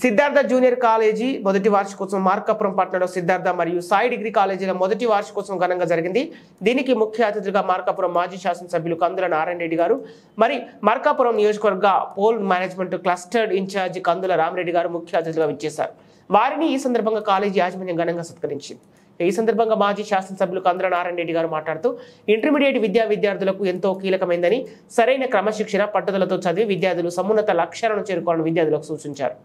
Siddhartha junior college మొదటి వార్షికోత్సవం మార్కాపురం పట్టణంలో సిద్ధార్థ మరియు సాయి డిగ్రీ కాలేజీల మొదటి వార్షికోత్సవం ఘనంగా జరిగింది. దీనికి ముఖ్య అతిథిగా మార్కాపురం మాజీ శాసనసభ్యులు కందుల నారాయణ రెడ్డి గారు, మరి మార్కాపురం నియోజకవర్గ పోల్ మేనేజ్మెంట్ క్లస్టర్డ్ ఇన్ఛార్జి కందుల రామరెడ్డి గారు ముఖ్య అతిథిగా విచ్చేశారు. వారిని ఈ సందర్భంగా కాలేజీ యాజమాన్యం ఘనంగా సత్కరించింది. ఈ సందర్భంగా మాజీ శాసనసభ్యులు కందుల నారాయణ రెడ్డి గారు మాట్లాడుతూ ఇంటర్మీడియట్ విద్యార్థులకు ఎంతో కీలకమైందని, సరైన క్రమశిక్షణ పట్టుదలతో చదివి విద్యార్థులు సమున్నత లక్ష్యాలను చేరుకోవాలని విద్యార్థులకు సూచించారు.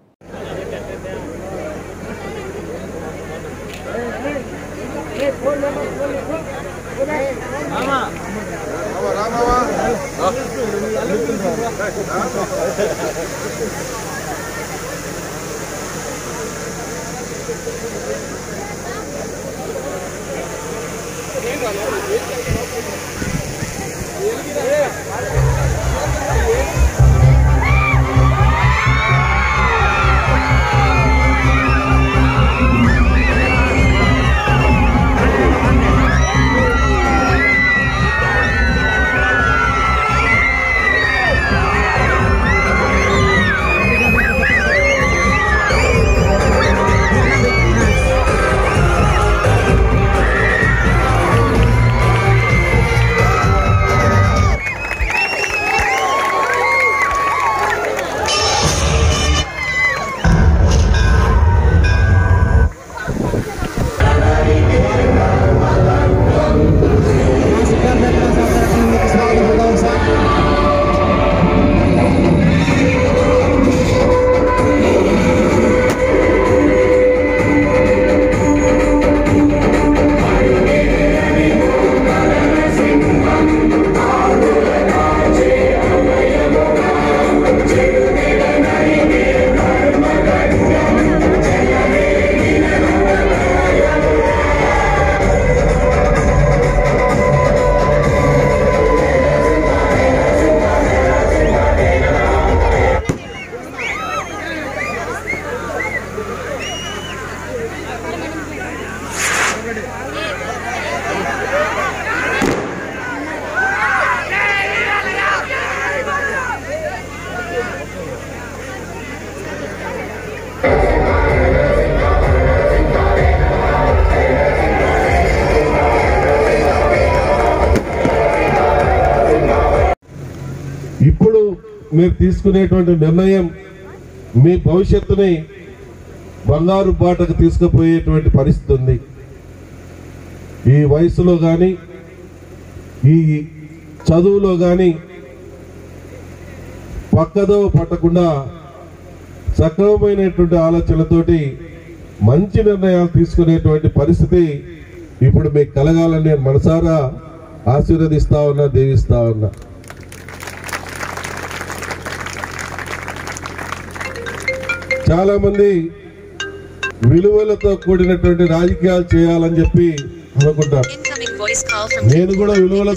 ఇప్పుడు మీరు తీసుకునేటువంటి నిర్ణయం మీ భవిష్యత్తుని బంగారు బాటకు తీసుకుపోయేటువంటి పరిస్థితి ఉంది. ఈ వయసులో కానీ ఈ చదువులో కానీ పక్కదో పట్టకుండా సక్రమమైనటువంటి ఆలోచనలతోటి మంచి నిర్ణయాలు తీసుకునేటువంటి పరిస్థితి ఇప్పుడు మీకు కలగాలని నేను మనసారా ఆశీర్వదిస్తా ఉన్నా, దీవిస్తా ఉన్నా. చాలా మంది విలువలతో కూడినటువంటి రాజకీయాలు చేయాలని చెప్పి అనుకుంటారు. నేను కూడా విలువల